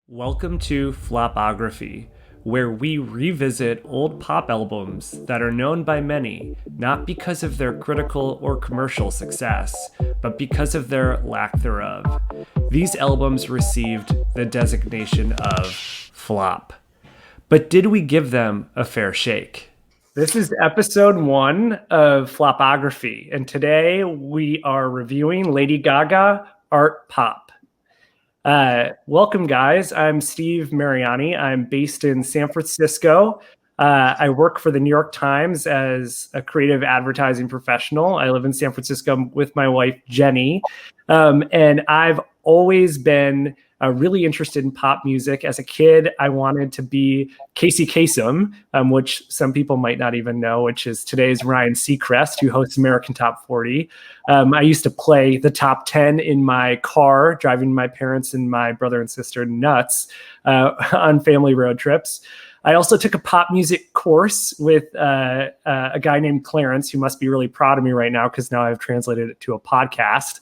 Welcome to Flopography, where we revisit old pop albums that are known by many not because of their critical or commercial success, but because of their lack thereof. These albums received the designation of flop. But did we give them a fair shake? This is episode 1 of Flopography, and today we are reviewing Lady Gaga, Artpop. Welcome, guys. I'm Steve Mariani. I'm based in San Francisco. I work for the New York Times as a creative advertising professional. I live in San Francisco with my wife, Jenny. And I've always been really interested in pop music. As a kid, I wanted to be Casey Kasem, which some people might not even know, which is today's Ryan Seacrest, who hosts American Top 40. I used to play the top 10 in my car, driving my parents and my brother and sister nuts on family road trips. I also took a pop music course with a guy named Clarence, who must be really proud of me right now because now I've translated it to a podcast.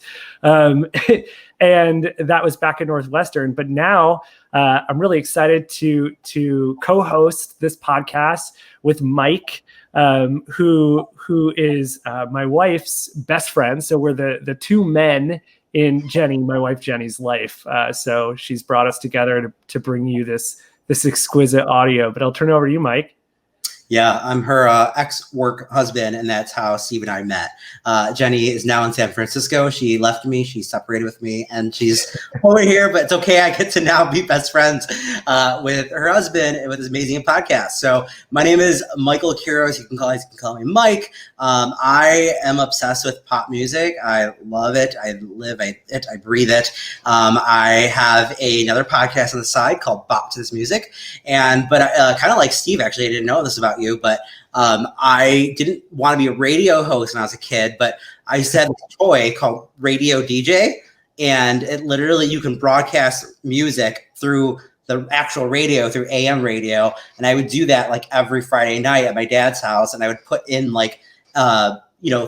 And that was back at Northwestern. But now I'm really excited to co-host this podcast with Mike, who is my wife's best friend. So we're the two men in my wife Jenny's life. So she's brought us together to bring you this exquisite audio. But I'll turn it over to you, Mike. Yeah, I'm her ex-work husband, and that's how Steve and I met. Jenny is now in San Francisco. She left me. She separated with me, and she's over here, but it's okay. I get to now be best friends with her husband and with his amazing podcast. So my name is Michael Queroz. You can call me Mike. I am obsessed with pop music. I love it. I live it. I breathe it. I have another podcast on the side called Bop to This Music. But kind of like Steve, actually, I didn't know this about you, but I didn't want to be a radio host when I was a kid, but I used to have this toy called Radio DJ, and it literally, you can broadcast music through the actual radio, through AM radio, and I would do that like every Friday night at my dad's house, and I would put in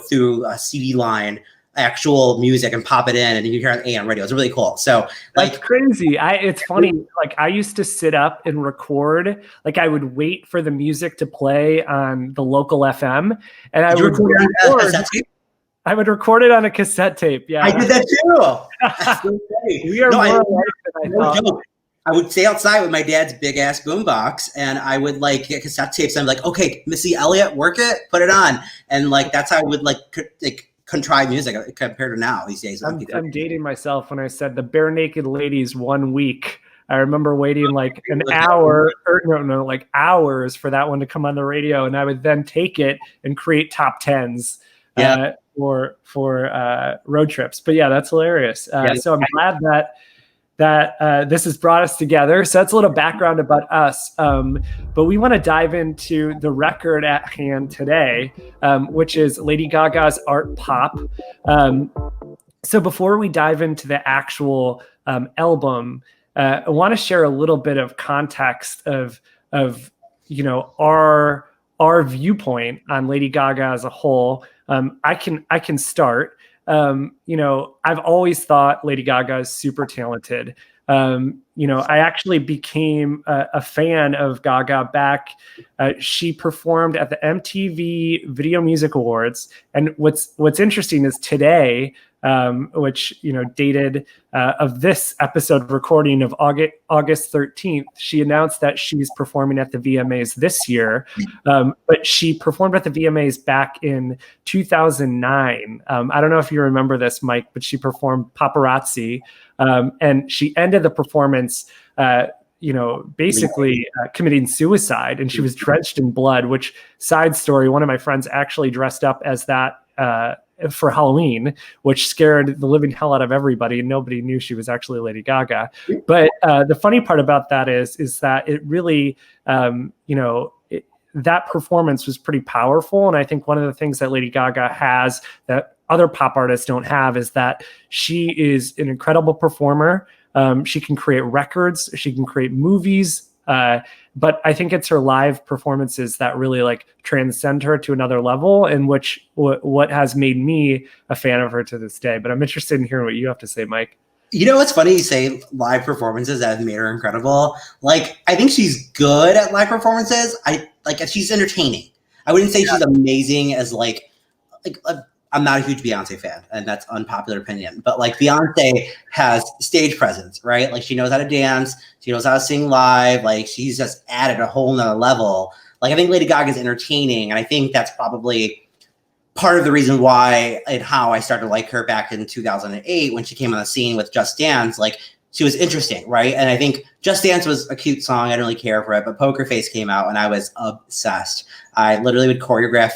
through a CD line actual music and pop it in, and you hear it on AM radio. It's really cool. So that's crazy. It's funny. Like, I used to sit up and record. Like, I would wait for the music to play on the local FM, and I would record it on a cassette tape. Yeah, I did that too. We are more alike than I thought. I would stay outside with my dad's big ass boombox, and I would get cassette tapes. And I'm like, okay, Missy Elliott, work it, put it on, and that's how I would contrive music compared to now these days. I'm dating myself when I said the Bare Naked Ladies 1 week. I remember waiting an hour, hours for that one to come on the radio, and I would then take it and create top 10s for road trips. But yeah, that's hilarious. So I'm glad that this has brought us together. So that's a little background about us. But we want to dive into the record at hand today, which is Lady Gaga's Artpop. So before we dive into the actual album, I want to share a little bit of context of our viewpoint on Lady Gaga as a whole. I can start. I've always thought Lady Gaga is super talented. I actually became a fan of Gaga back. She performed at the MTV Video Music Awards. And what's interesting is today, which, dated of this episode recording of August 13th, she announced that she's performing at the VMAs this year. But she performed at the VMAs back in 2009. I don't know if you remember this, Mike, but she performed Paparazzi. And she ended the performance, basically committing suicide, and she was drenched in blood, which, side story, one of my friends actually dressed up as that for Halloween, which scared the living hell out of everybody, and nobody knew she was actually Lady Gaga. But the funny part about that is that it really, that performance was pretty powerful. And I think one of the things that Lady Gaga has that other pop artists don't have is that she is an incredible performer. She can create records, she can create movies, but I think it's her live performances that really transcend her to another level, and what has made me a fan of her to this day. But I'm interested in hearing what you have to say, Mike. You know what's funny? You say live performances that have made her incredible. Like, I think she's good at live performances. She's entertaining. I wouldn't say she's amazing as I'm not a huge Beyonce fan, and that's unpopular opinion. But like Beyonce has stage presence, right? Like she knows how to dance, she knows how to sing live. Like she's just added a whole nother level. Like I think Lady Gaga is entertaining, and I think that's probably part of the reason why and how I started to like her back in 2008 when she came on the scene with Just Dance. Like she was interesting, right? And I think Just Dance was a cute song. I didn't really care for it, but Poker Face came out and I was obsessed. I literally would choreograph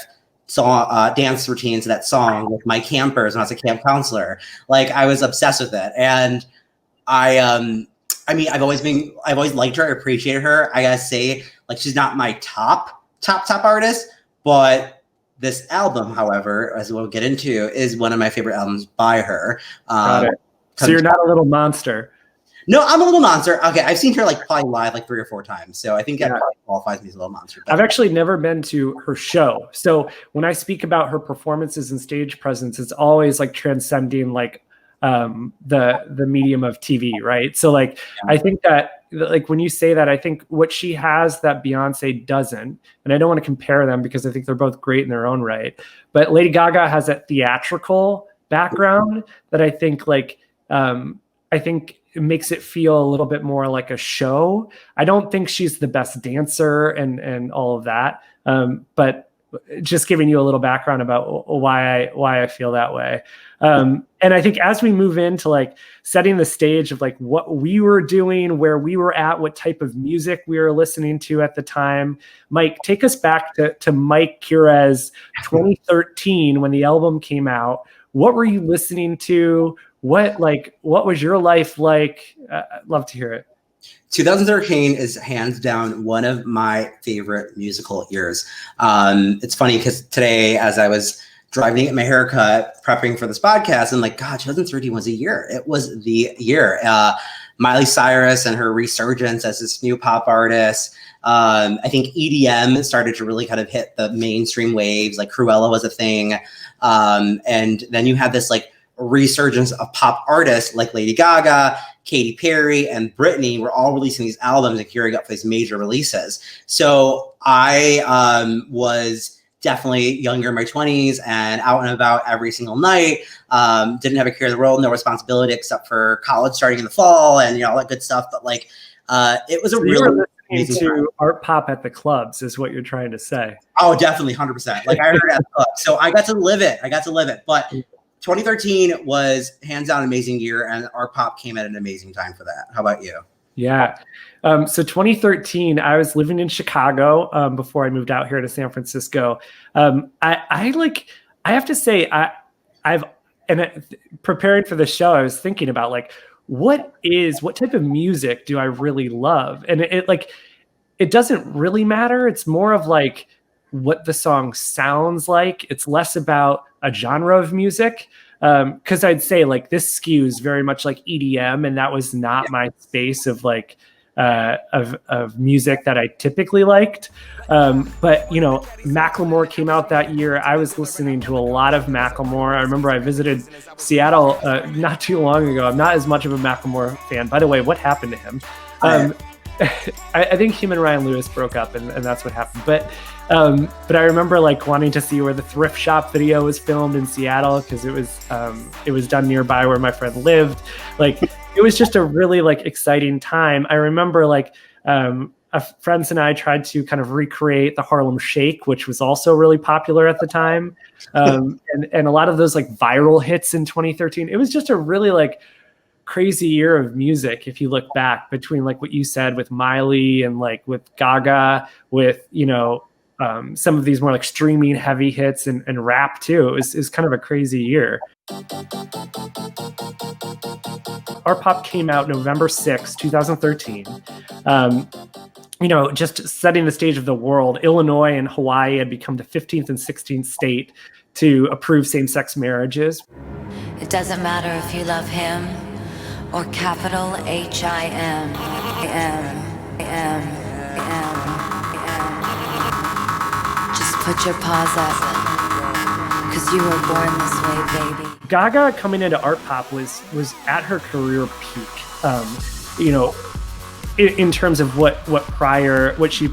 dance routines to that song with my campers when I was a camp counselor. Like I was obsessed with it. And I mean, I've always liked her, appreciated her. I gotta say, like she's not my top artist, but this album, however, as we'll get into, is one of my favorite albums by her. Got it. So you're not a little monster. No, I'm a little monster. Okay, I've seen her like probably live like 3 or 4 times, so I think that probably qualifies me as a little monster. I've actually never been to her show, so when I speak about her performances and stage presence, it's always like transcending like the medium of TV, right? So like I think that like when you say that, I think what she has that Beyonce doesn't, and I don't want to compare them because I think they're both great in their own right, but Lady Gaga has that theatrical background that I think it makes it feel a little bit more like a show. I don't think she's the best dancer and all of that, but just giving you a little background about why I feel that way. And I think as we move into like setting the stage of like what we were doing, where we were at, what type of music we were listening to at the time, Mike, take us back to Mike Queroz 2013 when the album came out. What were you listening to? What was your life like? I'd love to hear it. 2013 is hands down one of my favorite musical years. It's funny because today, as I was driving to get my haircut, prepping for this podcast, I'm like, God, 2013 was a year. It was the year. Miley Cyrus and her resurgence as this new pop artist. I think EDM started to really kind of hit the mainstream waves. Like Cruella was a thing. And then you had this like resurgence of pop artists like Lady Gaga, Katy Perry, and Britney were all releasing these albums and gearing up for these major releases. So I was definitely younger in my 20s and out and about every single night. Didn't have a care in the world, no responsibility except for college starting in the fall and all that good stuff. But like it was a really amazing to Artpop at the clubs is what you're trying to say. Oh, definitely 100%. Like I heard it at the club. So I got to live it. But 2013 was hands down an amazing year, and Artpop came at an amazing time for that. How about you? Yeah. So 2013, I was living in Chicago before I moved out here to San Francisco. I have to say, preparing for the show, I was thinking about like, what type of music do I really love? And it doesn't really matter. It's more of like what the song sounds like. It's less about a genre of music. Cause I'd say like this skews very much like EDM, and that was not my space of like, of music that I typically liked. But Macklemore came out that year. I was listening to a lot of Macklemore. I remember I visited Seattle, not too long ago. I'm not as much of a Macklemore fan. By the way, what happened to him? I think him and Ryan Lewis broke up, and that's what happened. But I remember like wanting to see where the thrift shop video was filmed in Seattle because it was done nearby where my friend lived. Like it was just a really like exciting time. I remember like friends and I tried to kind of recreate the Harlem Shake, which was also really popular at the time, and a lot of those like viral hits in 2013. It was just a really like crazy year of music if you look back, between like what you said with Miley and like with Gaga, with some of these more like streaming heavy hits and rap too. It was kind of a crazy year. Artpop came out November 6, 2013. Just setting the stage of the world. Illinois and Hawaii had become the 15th and 16th state to approve same-sex marriages. It doesn't matter if you love him or capital H-I-M. Just put your paws up 'cause you were born this way, baby. Gaga coming into art pop was at her career peak. You know, in terms of what she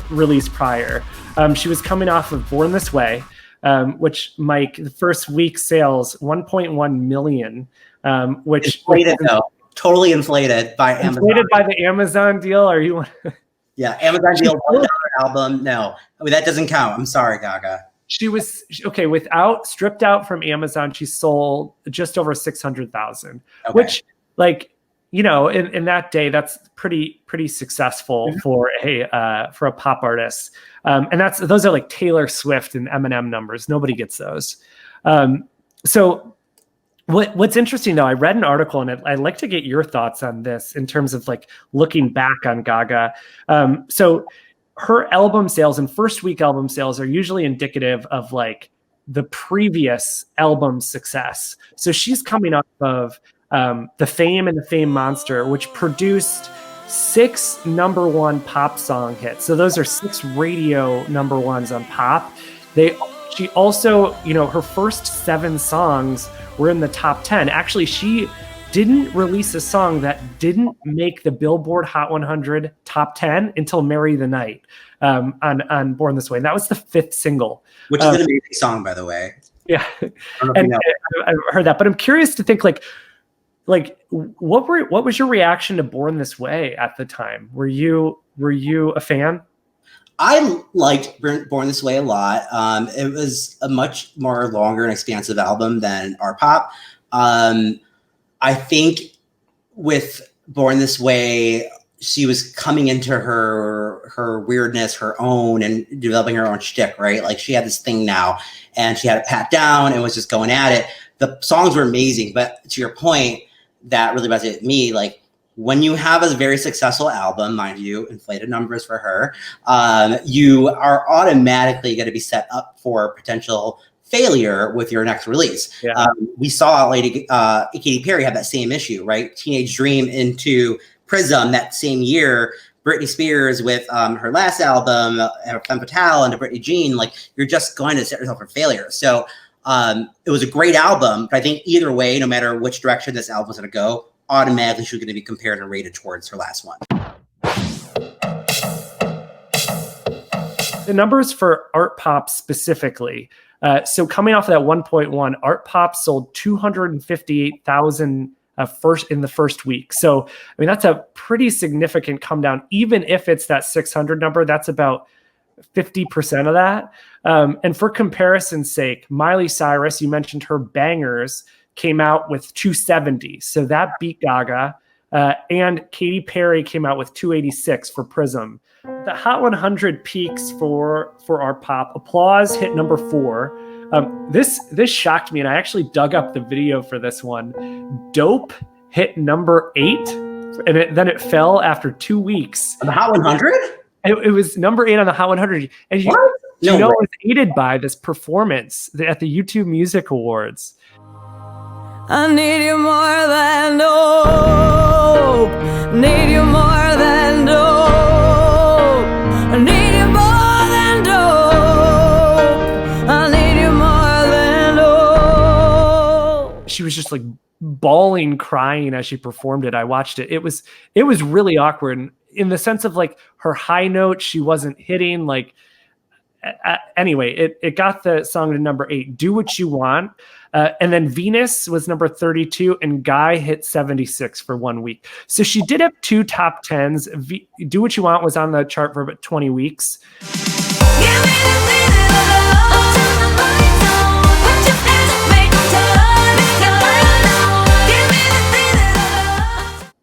released prior. She was coming off of Born This Way, which, Mike, the first week sales 1.1 million, which inflated though, totally inflated by Amazon. Inflated by the Amazon deal? Are you? Yeah, Amazon deal $1 album. No, I mean, that doesn't count. I'm sorry, Gaga. She was okay stripped out from Amazon. She sold just over 600,000, which, like, you know, in that day, that's pretty successful for a pop artist. And those are like Taylor Swift and Eminem numbers. Nobody gets those. So what's interesting though, I read an article and I'd like to get your thoughts on this in terms of like looking back on Gaga. So her album sales and first week album sales are usually indicative of like the previous album success. So she's coming off of The Fame and the Fame Monster, which produced 6 #1 pop song hits. So those are 6 radio #1s on pop. She also, you know, her first 7 songs were in the top 10. Actually, she didn't release a song that didn't make the Billboard Hot 100 top 10 until Marry the Night on Born This Way. And that was the 5th single. Which is an amazing song, by the way. Yeah. And I've heard that. But I'm curious to think like what was your reaction to Born This Way at the time? Were you a fan? I liked Born This Way a lot. It was a much more longer and expansive album than Artpop. I think with Born This Way, she was coming into her weirdness, her own, and developing her own shtick, right? Like she had this thing now, and she had it pat down and was just going at it. The songs were amazing, but to your point, that really resonated with me. Like when you have a very successful album, mind you, inflated numbers for her, you are automatically going to be set up for potential failure with your next release. Yeah. We saw Katy Perry have that same issue, right? Teenage Dream into Prism that same year. Britney Spears with her last album, Femme Fatale, and Britney Jean. Like you're just going to set yourself for failure. So it was a great album, but I think either way, no matter which direction this album was going to go, automatically she was going to be compared and rated towards her last one. The numbers for Artpop specifically. So coming off of that 1.1, Artpop sold 258,000 in the first week. So, I mean, that's a pretty significant come down. Even if it's that 600 number, that's about 50% of that. And for comparison's sake, Miley Cyrus, you mentioned her bangers, came out with 270. So that beat Gaga. And Katy Perry came out with 286 for Prism. The Hot 100 peaks for Artpop. Applause hit number 4. This shocked me, and I actually dug up the video for this one. Dope hit number 8, and then it fell after 2 weeks. On the Hot 100? It was number 8 on the Hot 100. And it was aided by this performance at the YouTube Music Awards. I need you more than dope. Need you more than dope. I need you more than dope. I need you more than dope. She was just like bawling, crying as she performed it. I watched it. It was really awkward in the sense of like her high note she wasn't hitting. Like anyway, it got the song to number 8. Do What You Want. And then Venus was number 32 and Guy hit 76 for 1 week. So she did have 2 top 10s. Do What You Want was on the chart for about 20 weeks.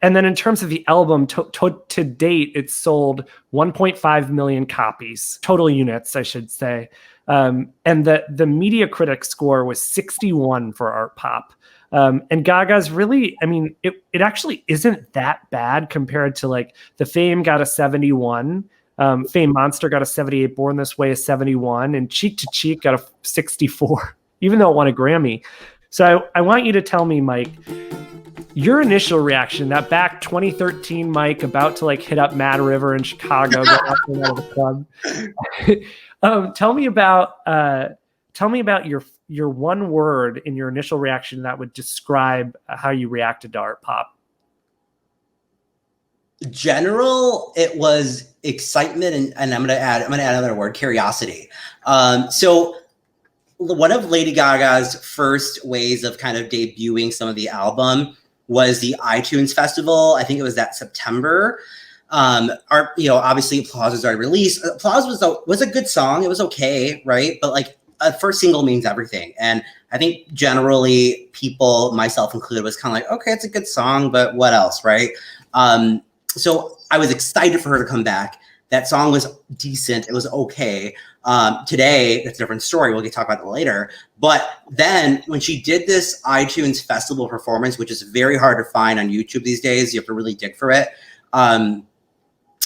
And then in terms of the album, to date, it's sold 1.5 million copies, total units, I should say. And the media critic score was 61 for Artpop. And Gaga's really, I mean, it actually isn't that bad compared to like The Fame got a 71, Fame Monster got a 78, Born This Way a 71, and Cheek to Cheek got a 64, even though it won a Grammy. So I want you to tell me, Mike, your initial reaction, that back 2013 Mike about to like hit up Mad River in Chicago, go out to the club. Tell me about tell me about your one word in your initial reaction that would describe how you reacted to art pop. General, it was excitement, and I'm gonna add another word, curiosity. So one of Lady Gaga's first ways of kind of debuting some of the album was the iTunes Festival. I think it was that September. Obviously Applause was already released. Applause was a good song. It was okay, right? But like a first single means everything. And I think generally people, myself included, was kind of like, okay, it's a good song, but what else, right? So I was excited for her to come back. That song was decent. It was okay. Today, it's a different story. We'll talk about it later. But then when she did this iTunes Festival performance, which is very hard to find on YouTube these days, you have to really dig for it.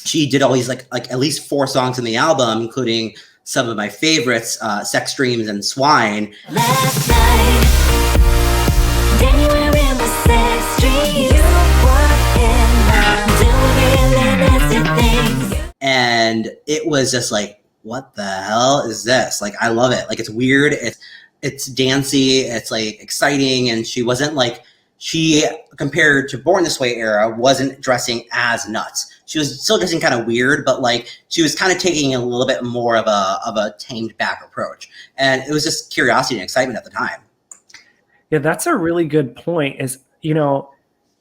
She did all these like at least 4 songs in the album, including some of my favorites, Sex Dreams and Swine. Last night, then you were in the sex dreams. You walked in, doing really nasty things. And it was just like, what the hell is this? Like, I love it. Like, it's weird. It's dancey. It's like exciting. And she wasn't like, she, compared to Born This Way era, wasn't dressing as nuts. She was still dressing kind of weird, but like she was kind of taking a little bit more of a tamed back approach. And it was just curiosity and excitement at the time. Yeah, that's a really good point. Is, you know,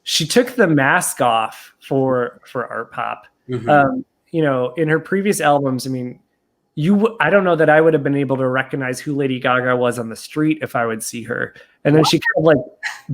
she took the mask off for Art Pop. Mm-hmm. You know, in her previous albums, I mean, I don't know that I would have been able to recognize who Lady Gaga was on the street if I would see her. And then she kind of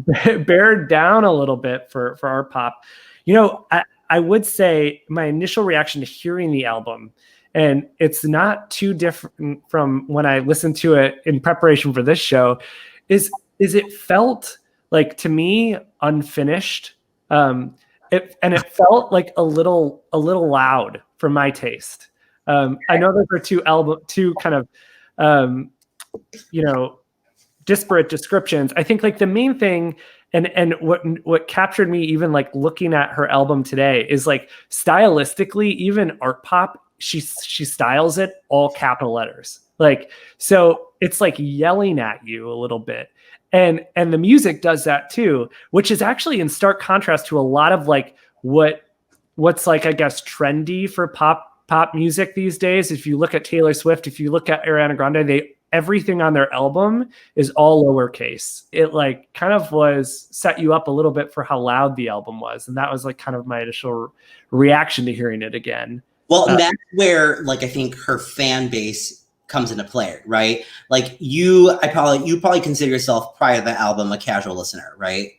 like bared down a little bit for Art Pop. You know, I would say my initial reaction to hearing the album, and it's not too different from when I listened to it in preparation for this show, is it felt like, to me, unfinished. It felt like a little loud for my taste. I know those are two kind of disparate descriptions. I think like the main thing and what captured me, even like looking at her album today, is like stylistically, even Art Pop, she styles it all capital letters. Like, so it's like yelling at you a little bit. And the music does that too, which is actually in stark contrast to a lot of like what's like, I guess, trendy for pop music these days. If you look at Taylor Swift, if you look at Ariana Grande, everything on their album is all lowercase. It like kind of was set you up a little bit for how loud the album was. And that was like kind of my initial reaction to hearing it again. Well, and that's where like I think her fan base comes into play, right? Like you probably consider yourself prior to the album a casual listener, right?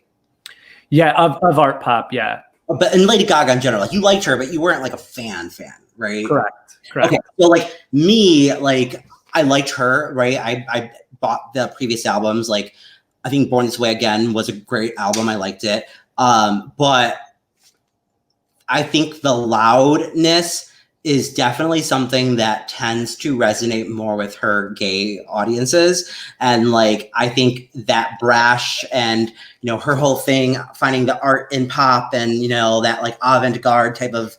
Yeah, of Art Pop, yeah. But and Lady Gaga in general, like you liked her, but you weren't like a fan, right? Correct. Okay, so like me, like I liked her, right? I bought the previous albums. Like I think Born This Way Again was a great album. I liked it. But I think the loudness is definitely something that tends to resonate more with her gay audiences. And like, I think that brash and, you know, her whole thing, finding the art in pop and, you know, that like avant-garde type of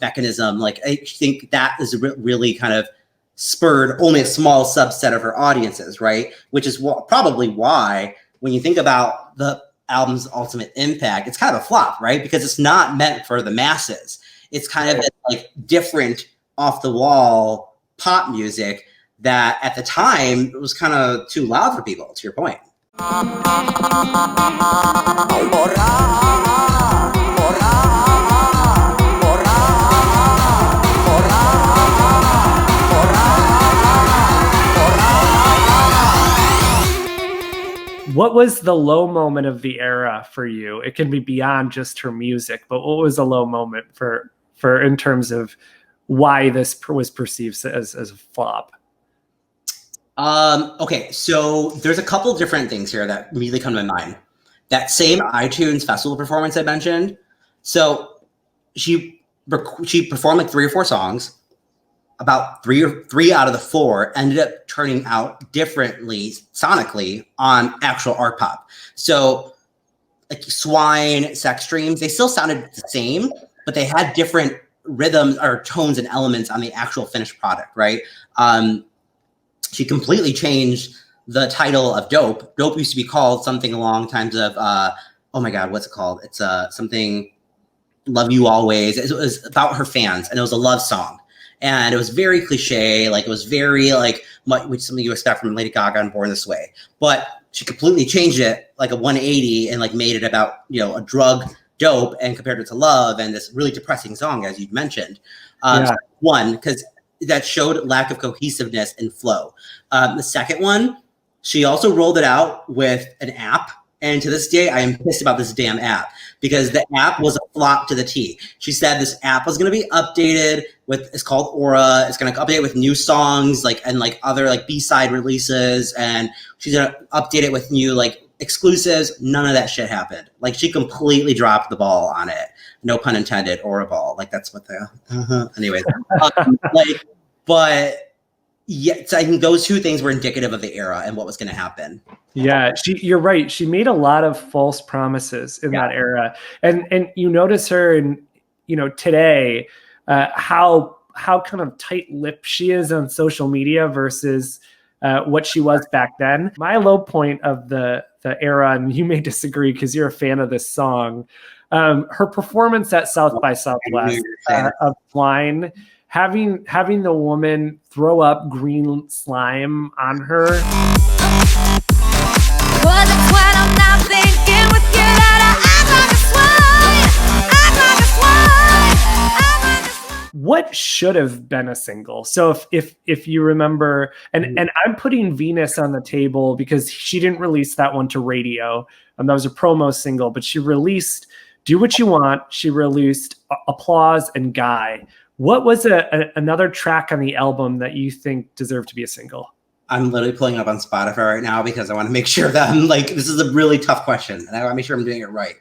mechanism. Like, I think that is really kind of spurred only a small subset of her audiences, right? Which is probably why when you think about the album's ultimate impact, it's kind of a flop, right? Because it's not meant for the masses. It's kind of like different off the wall pop music that at the time it was kind of too loud for people, to your point. What was the low moment of the era for you? It can be beyond just her music, but what was a low moment for in terms of why this was perceived as a flop? Okay, so there's a couple different things here that immediately come to my mind. That same iTunes Festival performance I mentioned. So she performed like 3 or 4 songs. About three out of the 4 ended up turning out differently sonically on actual Art Pop. So like Swine, Sex Dreams, they still sounded the same, but they had different rhythms or tones and elements on the actual finished product, right? she completely changed the title of Dope. Dope used to be called something along times of, oh my God, what's it called? It's something, Love You Always. It was about her fans, and it was a love song. And it was very cliche, like it was very like which something you expect from Lady Gaga and Born This Way. But she completely changed it like a 180 and like made it about, you know, a drug dope and compared it to love and this really depressing song, as you mentioned. So one, because that showed lack of cohesiveness and flow. The second one, she also rolled it out with an app. And to this day, I am pissed about this damn app because the app was a flop to the T. She said this app was going to be updated with, it's called Aura. It's going to update with new songs, like, and like other like B-side releases. And she's going to update it with new like exclusives. None of that shit happened. Like she completely dropped the ball on it. No pun intended, Aura ball. Like that's what the, anyways. Like, but yeah, so I think those two things were indicative of the era and what was going to happen. Yeah, you're right. She made a lot of false promises in that era, and you notice her in, you know, today, how kind of tight-lipped she is on social media versus what she was back then. My low point of the era, and you may disagree because you're a fan of this song, her performance at South by Southwest of Flying. Having the woman throw up green slime on her. What should have been a single? So if you remember, and I'm putting Venus on the table because she didn't release that one to radio. That was a promo single, but she released Do What You Want. She released Applause and Guy. What was another track on the album that you think deserved to be a single? I'm literally pulling it up on Spotify right now because I want to make sure that I'm like, this is a really tough question and I want to make sure I'm doing it right.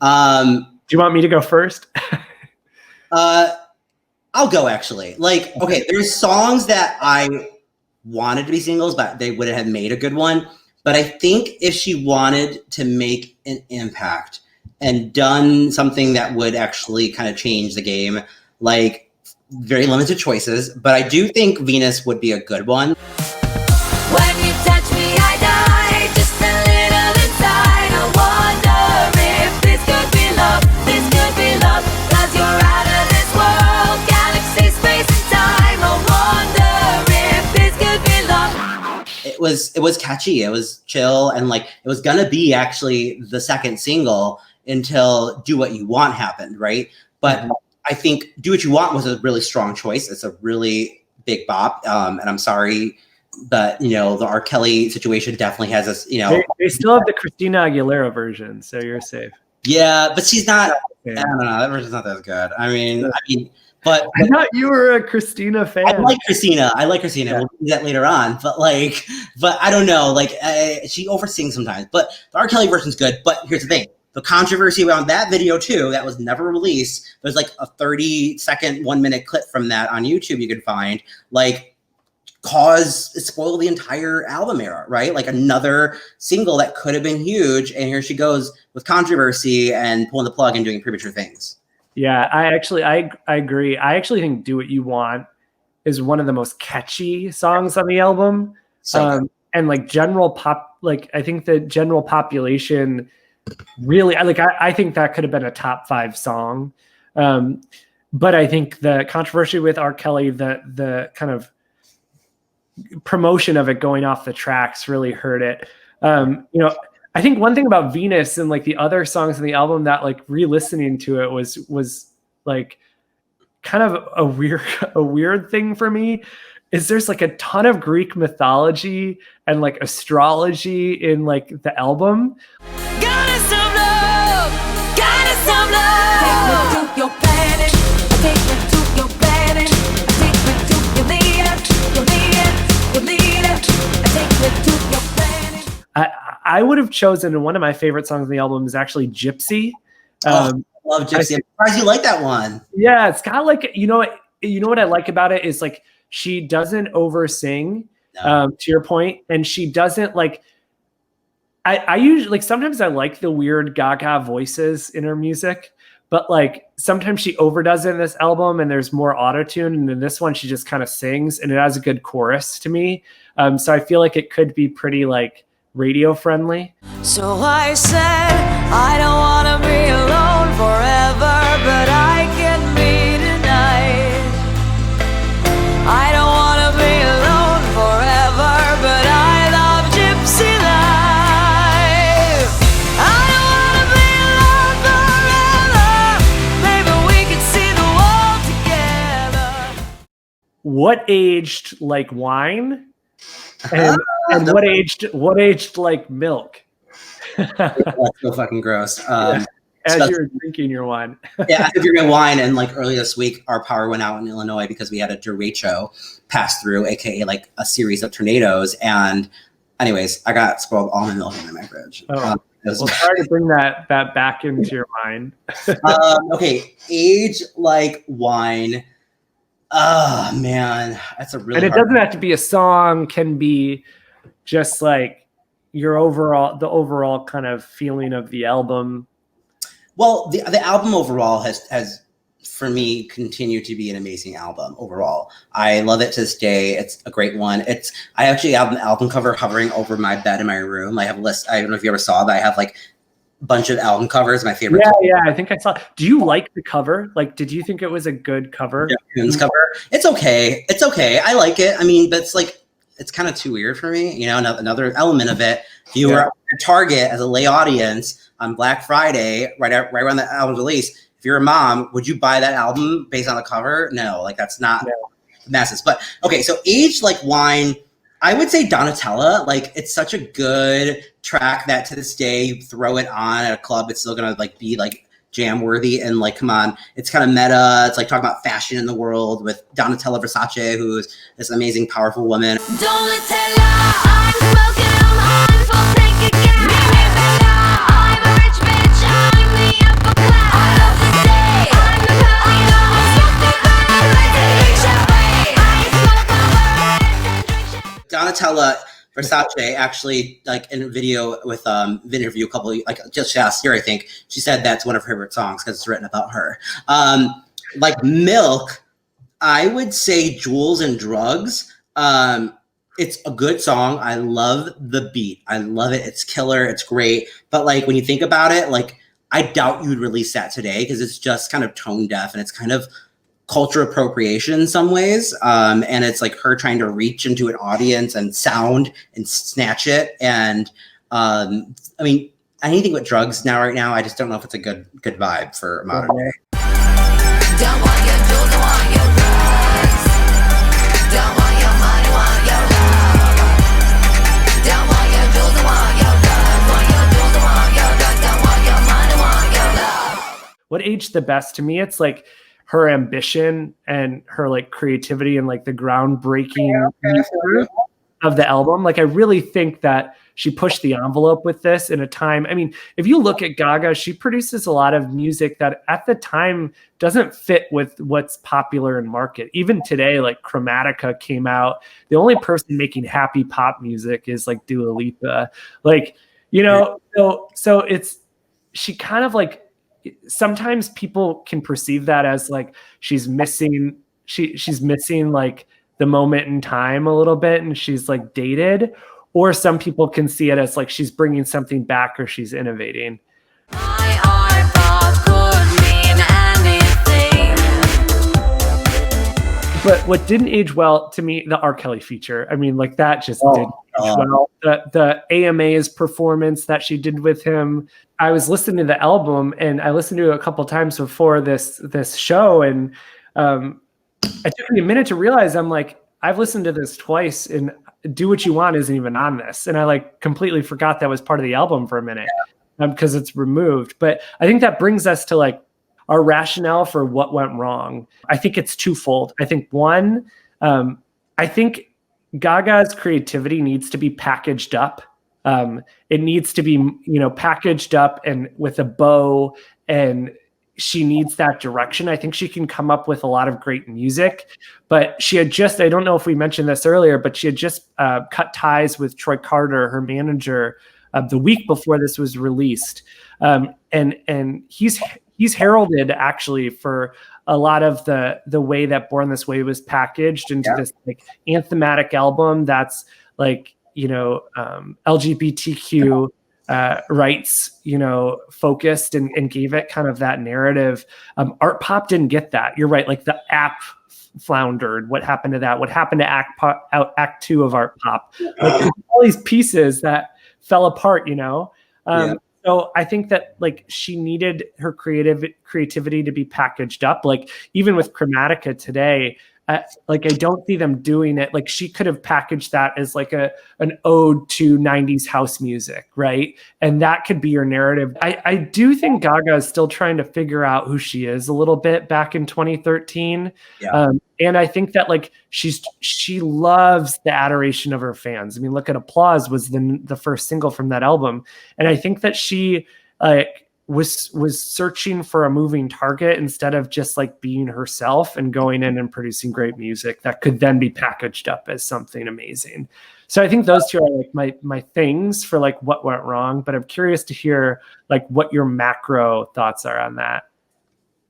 Do you want me to go first? I'll go actually. Like, okay, there's songs that I wanted to be singles, but they wouldn't have made a good one. But I think if she wanted to make an impact and done something that would actually kind of change the game, like, very limited choices, but I do think Venus would be a good one. When you touch me, I die, just a little inside. I wonder if this could be love, this could be love, 'cause you're out of this world, galaxy, space, and time. I wonder if this could be love. It was catchy, it was chill, and like it was gonna be actually the second single until Do What You Want happened, right? But I think Do What You Want was a really strong choice. It's a really big bop. And I'm sorry, but, you know, the R. Kelly situation definitely has us, you know. They still have the Christina Aguilera version, so you're safe. Yeah, but she's not, I don't know, that version's not that good. I mean, but I thought you were a Christina fan. I like Christina. Yeah. We'll do that later on. But I don't know. Like, she oversings sometimes. But the R. Kelly version's good. But here's the thing. The controversy around that video too, that was never released. There's like a 30-second, 1-minute clip from that on YouTube you can find. Like, it spoiled the entire album era, right? Like another single that could have been huge, and here she goes with controversy and pulling the plug and doing premature things. Yeah, I agree. I actually think Do What You Want is one of the most catchy songs on the album. And like general pop, like I think the general population really, I think that could have been a top 5 song. But I think the controversy with R. Kelly, the kind of promotion of it going off the tracks really hurt it. You know, I think one thing about Venus and like the other songs on the album that like re-listening to it was like kind of a weird thing for me is there's like a ton of Greek mythology and like astrology in like the album. Goddess of love, goddess of love. Take me to your planet, take me to your planet, take me to your leader, take me to your planet. I would have chosen one of my favorite songs on the album is actually Gypsy. I love Gypsy. I'm surprised you like that one. Yeah, it's got like, you know what I like about it is like she doesn't oversing, to your point, and she doesn't like. I usually like sometimes I like the weird Gaga voices in her music, but like sometimes she overdoes it in this album and there's more auto-tune, and in this one she just kind of sings and it has a good chorus to me. So I feel like it could be pretty like radio friendly. So I said, I don't want to be alone forever, but I can be tonight. I don't want to be alone forever, but I love gypsy life. I don't want to be alone forever. Maybe we could see the world together. What aged like wine? And what aged like milk? That's so fucking gross. As you're drinking your wine. Yeah, after drinking wine, and like earlier this week, our power went out in Illinois because we had a derecho pass through, aka like a series of tornadoes. And anyways, I got spoiled almond milk in my fridge. Oh. Well, try to bring that back into your mind. Okay, age like wine. Oh man, that's a really. And it doesn't have to be a song. Can be just like the overall kind of feeling of the album. Well, the album overall has for me continued to be an amazing album overall. I love it to this day. It's a great one. I actually have an album cover hovering over my bed in my room. I have a list. I don't know if you ever saw that. I have like a bunch of album covers. My favorite. Yeah, I think I saw. Do you like the cover? Like, did you think it was a good cover? Yeah, cover. It's okay. I like it. I mean, but it's kind of too weird for me. You know, another element of it. If you were at Target as a lay audience on Black Friday, right around the album's release, if you're a mom, would you buy that album based on the cover? No, like that's not masses. But okay, so Age Like Wine, I would say Donatella. Like it's such a good track that to this day, you throw it on at a club, it's still gonna like be like jam worthy and like come on. It's kind of meta. It's like talking about fashion in the world with Donatella Versace, who's this amazing, powerful woman. Donatella, I'm smoking, I'm on full tank again. I'm a rich bitch, I'm the upper class. I love to say, I'm the Donatella Versace actually, like in a video with interview a couple like just last year, I think she said that's one of her favorite songs because it's written about her. Like Milk, I would say Jewels and Drugs. It's a good song. I love the beat. I love it. It's killer. It's great. But like when you think about it, like I doubt you would release that today because it's just kind of tone deaf and it's kind of culture appropriation in some ways. And it's like her trying to reach into an audience and sound and snatch it. And I mean, anything with drugs right now, I just don't know if it's a good vibe for modern day. Don't want your jewels, don't want your drugs. Don't want your money, want your love. Don't want your jewels, don't want your drugs. Want your jewels, don't want your drugs. Don't want your money, want your love. What aged the best to me? It's like her ambition and her like creativity and like the groundbreaking nature of the album. Like I really think that she pushed the envelope with this in a time. I mean, if you look at Gaga, she produces a lot of music that at the time doesn't fit with what's popular in market. Even today, like Chromatica came out. The only person making happy pop music is like Dua Lipa. Like, you know, so it's, she kind of like, sometimes people can perceive that as like she's missing like the moment in time a little bit and she's like dated, or some people can see it as like she's bringing something back or she's innovating. My Artpop could mean anything. But what didn't age well to me, the R. Kelly feature. I mean, like that just didn't age well. The AMA's performance that she did with him. I was listening to the album and I listened to it a couple times before this show, and it took me a minute to realize I'm like, I've listened to this twice and Do What You Want isn't even on this. And I like completely forgot that was part of the album for a minute because it's removed. But I think that brings us to like our rationale for what went wrong. I think it's twofold. I think one, I think Gaga's creativity needs to be packaged up. It needs to be, you know, packaged up and with a bow, and she needs that direction. I think she can come up with a lot of great music, but she had just, I don't know if we mentioned this earlier, but she had just cut ties with Troy Carter, her manager, the week before this was released. And he's heralded actually for a lot of the way that Born This Way was packaged into this like anthematic album that's like, you know, LGBTQ rights, you know, focused and gave it kind of that narrative. Artpop didn't get that. You're right. Like the app floundered. What happened to that? What happened to Act 2 of Artpop? Like, all these pieces that fell apart, you know? So I think that like she needed her creativity to be packaged up. Like even with Chromatica today, like I don't see them doing it. Like she could have packaged that as like an ode to 90s house music, right? And that could be your narrative. I do think Gaga is still trying to figure out who she is a little bit back in 2013. And I think that like she loves the adoration of her fans. I mean, look at Applause was the first single from that album. And I think that she was searching for a moving target instead of just like being herself and going in and producing great music that could then be packaged up as something amazing. So I think those two are like my things for like what went wrong, but I'm curious to hear like what your macro thoughts are on that.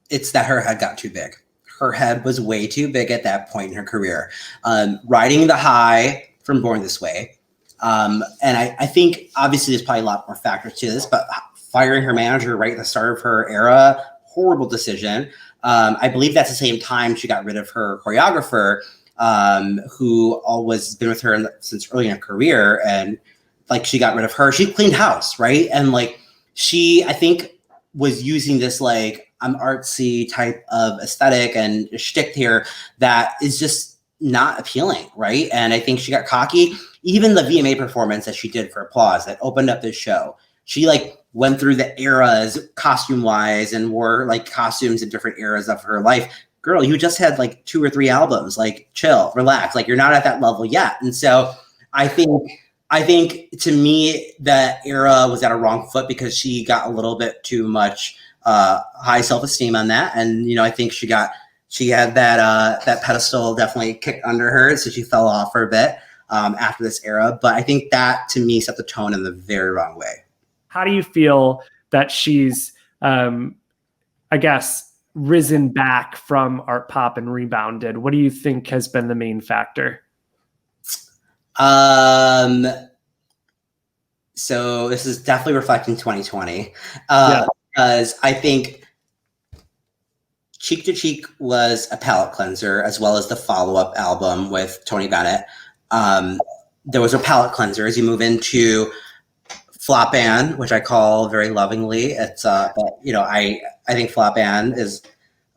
It's that her head got too big. Her head was way too big at that point in her career. Riding the high from Born This Way. And I think obviously there's probably a lot more factors to this, but firing her manager right at the start of her era, horrible decision. I believe that's the same time she got rid of her choreographer, who always been with her since early in her career. And like she got rid of her, she cleaned house, right? And like she, I think, was using this like I'm artsy type of aesthetic and shtick here that is just not appealing, right? And I think she got cocky. Even the VMA performance that she did for Applause that opened up this show, she like went through the eras costume wise and wore like costumes in different eras of her life. Girl, you just had like 2 or 3 albums, like chill, relax. Like you're not at that level yet. And so I think to me that era was at a wrong foot because she got a little bit too much high self-esteem on that. And, you know, I think she had that pedestal definitely kicked under her. So she fell off for a bit after this era. But I think that to me set the tone in the very wrong way. How do you feel that she's, I guess, risen back from Artpop and rebounded? What do you think has been the main factor? So this is definitely reflecting 2020. Because I think Cheek to Cheek was a palate cleanser, as well as the follow-up album with Tony Bennett. There was a palate cleanser as you move into Flop Band, which I call very lovingly. It's but you know, I think Flop Band is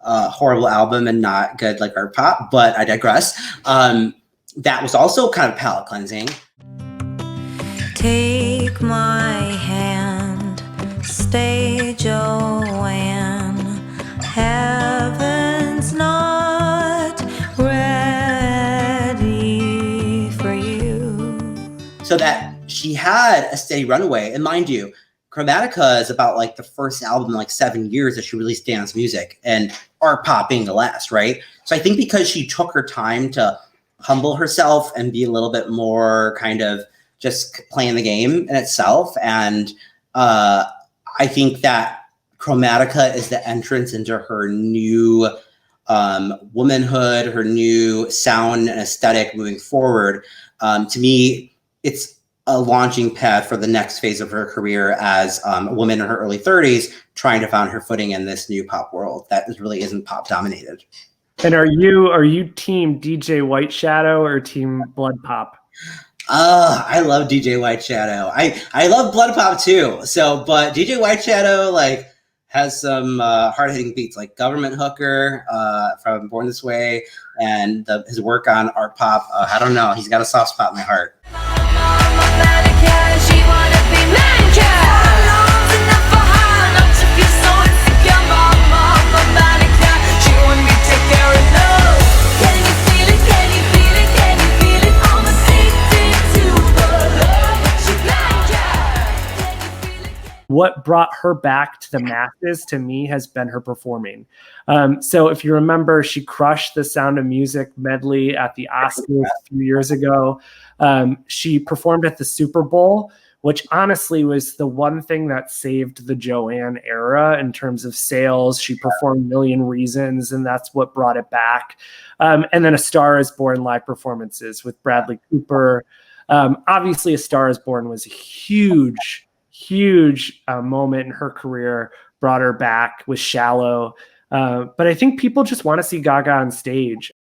a horrible album and not good like Artpop, but I digress. That was also kind of palate cleansing. Take my hand, stay Joanne, heaven's not ready for you. So that she had a steady runway. And mind you, Chromatica is about like the first album in like 7 years that she released dance music, and Artpop being the last, right? So I think because she took her time to humble herself and be a little bit more kind of just playing the game in itself. And I think that Chromatica is the entrance into her new womanhood, her new sound and aesthetic moving forward. To me, it's a launching pad for the next phase of her career as a woman in her early 30s, trying to find her footing in this new pop world that really isn't pop dominated. And are you team DJ White Shadow or team Blood Pop? I love DJ White Shadow. I love Blood Pop too. So, but DJ White Shadow like has some hard-hitting beats like Government Hooker from Born This Way, and his work on Artpop. I don't know. He's got a soft spot in my heart. What brought her back to the masses to me has been her performing. So if you remember, she crushed the Sound of Music medley at the Oscars a few years ago. She performed at the Super Bowl which honestly was the one thing that saved the Joanne era in terms of sales. She performed Million Reasons, and that's what brought it back. And then A Star Is Born live performances with Bradley Cooper. Obviously, A Star Is Born was a huge moment in her career, brought her back with Shallow. But I think people just want to see Gaga on stage.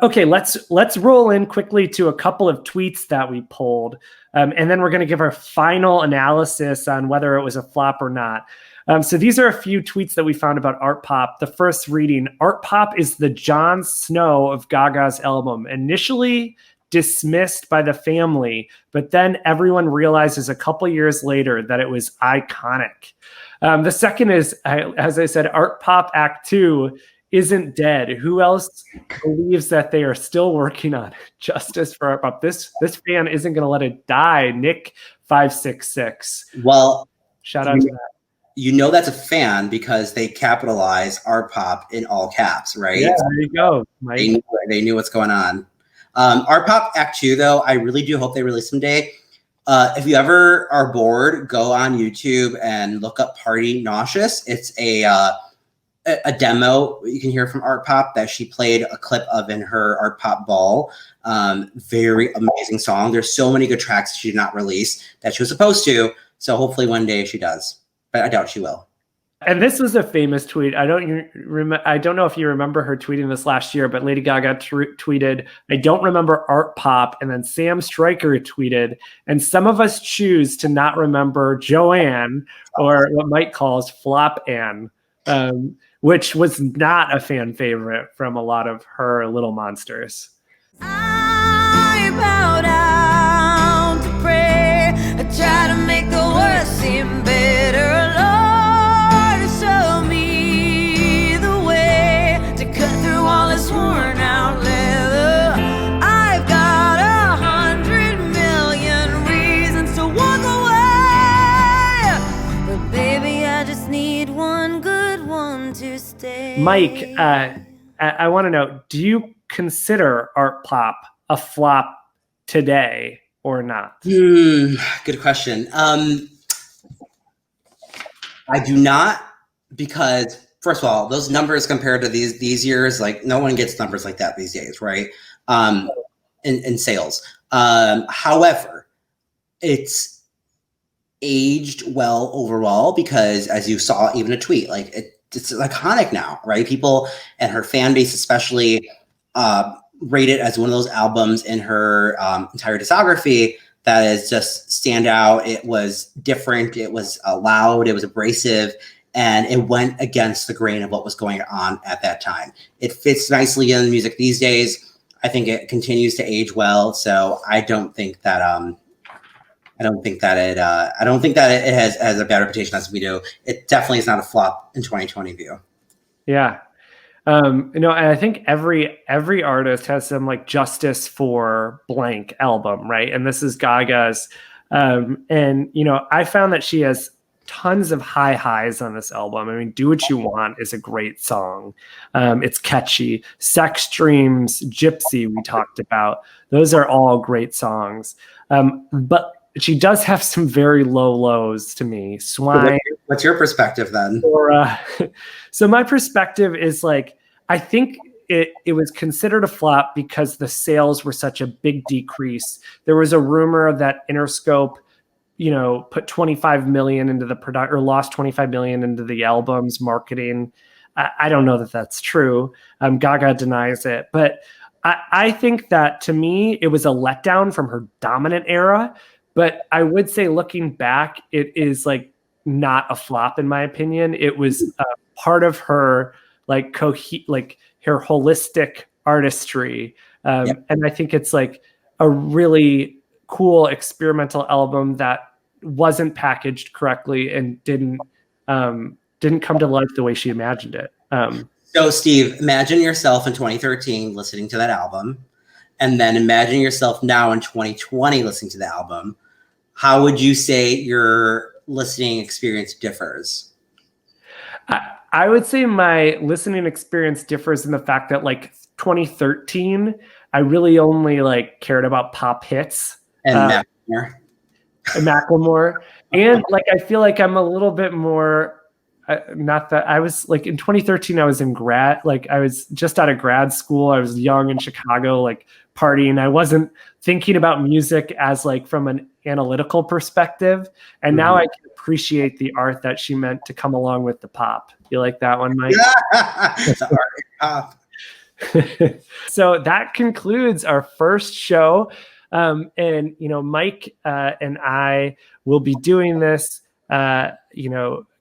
Okay, let's roll in quickly to a couple of tweets that we pulled, and then we're going to give our final analysis on whether it was a flop or not. So these are a few tweets that we found about Artpop. The first reading: Artpop is the Jon Snow of Gaga's album. Initially dismissed by the family, but then everyone realizes a couple years later that it was iconic. The second is, as I said, Artpop Act 2 isn't dead. Who else believes that they are still working on justice for Artpop? This fan isn't going to let it die. Nick566. Well, shout out to that. You know that's a fan because they capitalize Artpop in all caps, right? Yeah, there you go, Mike. They knew what's going on. Artpop Act 2, though, I really do hope they release someday. If you ever are bored, go on YouTube and look up Party Nauseous. It's a demo you can hear from Artpop that she played a clip of in her Artpop ball. Very amazing song. There's so many good tracks she did not release that she was supposed to. So hopefully one day she does, but I doubt she will. And this was a famous tweet. I don't know if you remember her tweeting this last year, but Lady Gaga tweeted, "I don't remember Artpop," and then Sam Stryker tweeted, "And some of us choose to not remember Joanne, or what Mike calls Flop Ann," which was not a fan favorite from a lot of her Little Monsters. I bow down to pray. I try to make the worst seem better. Lord, show me the way to cut through all this worn out leather. I've got 100 million reasons to walk away, but baby, I just need one good one to stay. Mike, I want to know, do you consider Artpop a flop today or not? Good question. I do not, because first of all, those numbers compared to these years, like no one gets numbers like that these days, right? In sales. However, it's aged well overall because, as you saw, even a tweet, like it's iconic now, right? People and her fan base especially rate it as one of those albums in her entire discography that is just stand out. It was different. It was loud. It was abrasive. And it went against the grain of what was going on at that time. It fits nicely in music these days. I think it continues to age well. So I don't think that it has a bad reputation as we do. It definitely is not a flop in 2020 view. Yeah. And I think every artist has some like justice for blank album, right? And this is Gaga's. And I found that she has tons of high highs on this album. I mean, Do What You Want is a great song. It's catchy. Sex Dreams, Gypsy, we talked about. Those are all great songs. But she does have some very low lows to me. Swine. What's your perspective then? So my perspective is like, I think it was considered a flop because the sales were such a big decrease. There was a rumor that Interscope, put 25 million into the product, or lost 25 million into the album's marketing. I don't know that that's true. Gaga denies it, but I think that to me, it was a letdown from her dominant era. But I would say looking back, it is like not a flop in my opinion. It was part of her her holistic artistry. And I think it's like a really cool experimental album that wasn't packaged correctly and didn't come to life the way she imagined it. So Steve, imagine yourself in 2013 listening to that album, and then imagine yourself now in 2020 listening to the album. How would you say your listening experience differs? I would say my listening experience differs in the fact that like 2013, I really only like cared about pop hits. And Macklemore. And like, I feel like I'm a little bit more, not that I was like in 2013, I was I was just out of grad school. I was young in Chicago, like partying. I wasn't thinking about music as like from an analytical perspective. And now I can appreciate the art that she meant to come along with the pop. You like that one, Mike? The art and pop. So that concludes our first show. And, Mike and I will be doing this,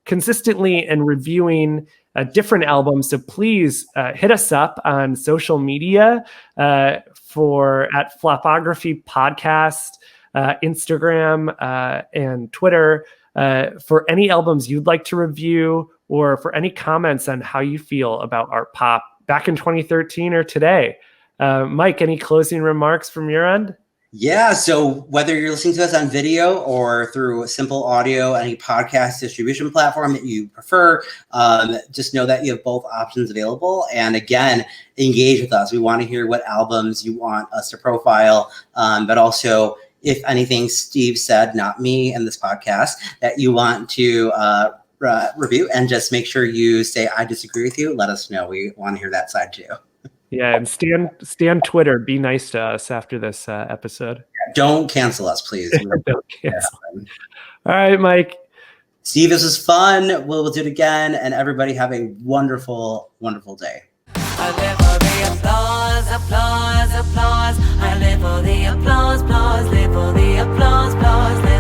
consistently and reviewing different albums. So please hit us up on social media at Flopography Podcast, Instagram, and Twitter for any albums you'd like to review or for any comments on how you feel about Artpop back in 2013 or today. Mike, any closing remarks from your end? Yeah, so whether you're listening to us on video or through simple audio, any podcast distribution platform that you prefer, just know that you have both options available. And again, engage with us. We want to hear what albums you want us to profile, but also if anything Steve said, not me in this podcast, that you want to review, and just make sure you say, I disagree with you. Let us know. We want to hear that side too. Yeah, and stay on Twitter. Be nice to us after this episode. Don't cancel us, please. Don't cancel. All right, Mike. Steve, this was fun. We'll do it again. And everybody have a wonderful, wonderful day. I live for the applause, applause, applause. I live for the applause, applause. Live for the applause, applause.